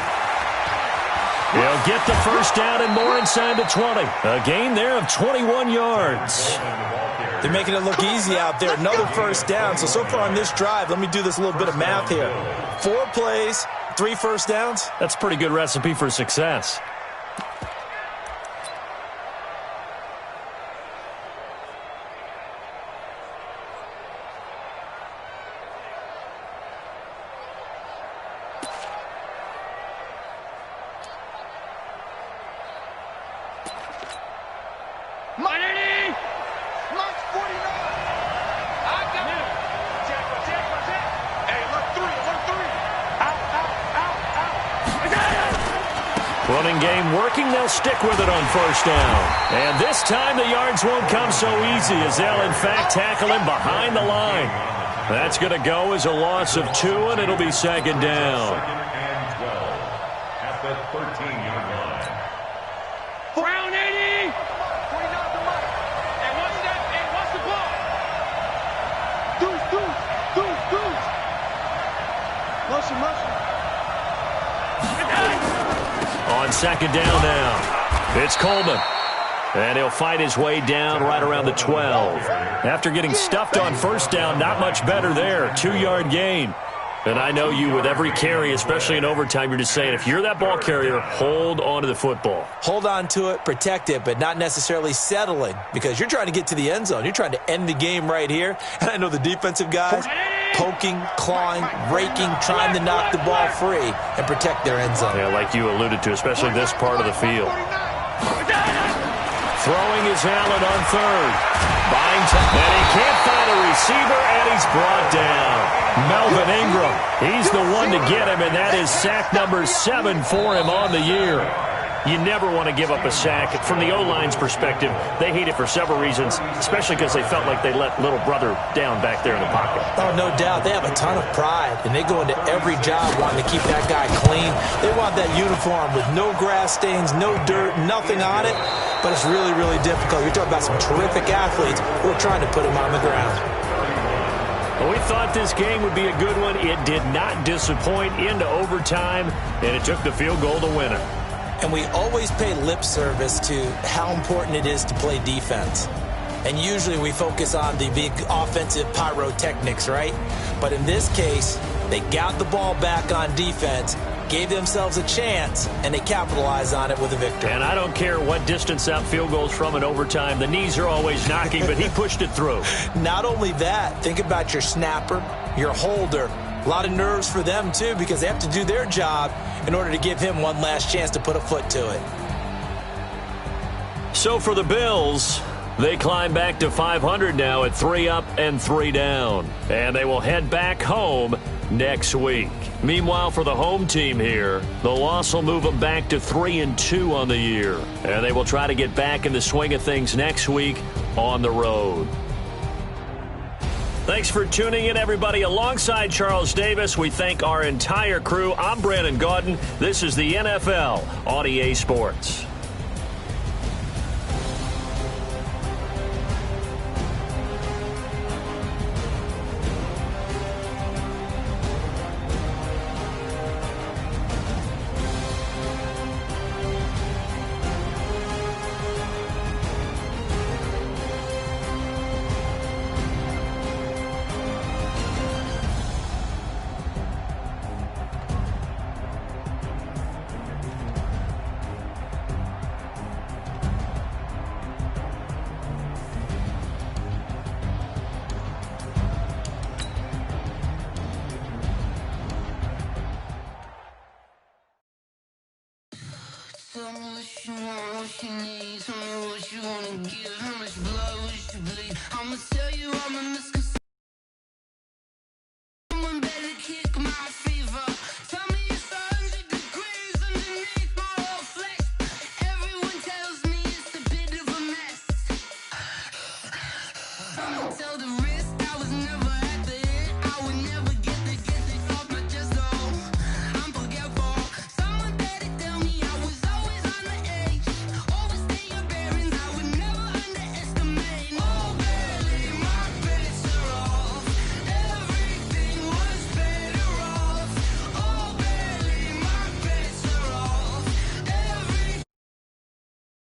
He'll get the first down and more inside the 20. A gain there of 21 yards. They're making it look easy out there. Another first down. So far on this drive, let me do this little bit of math here. 4 plays, 3 first downs. That's a pretty good recipe for success. Running game working, they'll stick with it on first down. And this time the yards won't come so easy as they'll in fact tackle him behind the line. That's going to go as a loss of 2, and it'll be 2nd down. 2nd and 12 at the 13-yard line. Brown 80! And what's that? And what's the ball? Deuce. Motion. On 2nd down now, it's Coleman. And he'll fight his way down right around the 12. After getting stuffed on first down, not much better there. 2-yard gain. And I know you with every carry, especially in overtime, you're just saying if you're that ball carrier, hold on to the football. Hold on to it, protect it, but not necessarily settling because you're trying to get to the end zone. You're trying to end the game right here. And I know the defensive guys poking, clawing, raking, trying to knock the ball free and protect their end zone. Yeah, like you alluded to, especially this part of the field. Throwing is Allen on 3rd. Buying time, and he can't find a receiver, and he's brought down. Melvin Ingram, he's the one to get him, and that is sack number 7 for him on the year. You never want to give up a sack. From the O-line's perspective, they hate it for several reasons, especially because they felt like they let little brother down back there in the pocket. Oh, no doubt. They have a ton of pride, and they go into every job wanting to keep that guy clean. They want that uniform with no grass stains, no dirt, nothing on it, but it's really, really difficult. You're talking about some terrific athletes who are trying to put him on the ground. Well, we thought this game would be a good one. It did not disappoint into overtime, and it took the field goal to win it. And we always pay lip service to how important it is to play defense. And usually we focus on the big offensive pyrotechnics, right? But in this case, they got the ball back on defense, gave themselves a chance, and they capitalized on it with a victory. And I don't care what distance that field goes from in overtime. The knees are always knocking, but he pushed it through. Not only that, think about your snapper, your holder. A lot of nerves for them, too, because they have to do their job in order to give him one last chance to put a foot to it. So for the Bills, they climb back to 500 now at 3 up and 3 down. And they will head back home next week. Meanwhile, for the home team here, the loss will move them back to 3-2 on the year. And they will try to get back in the swing of things next week on the road. Thanks for tuning in, everybody. Alongside Charles Davis, we thank our entire crew. I'm Brandon Gaudin. This is the NFL on EA Sports. Tell me what you want, what you need. Tell me what you wanna give. How much blood would you bleed? I'ma tell you was never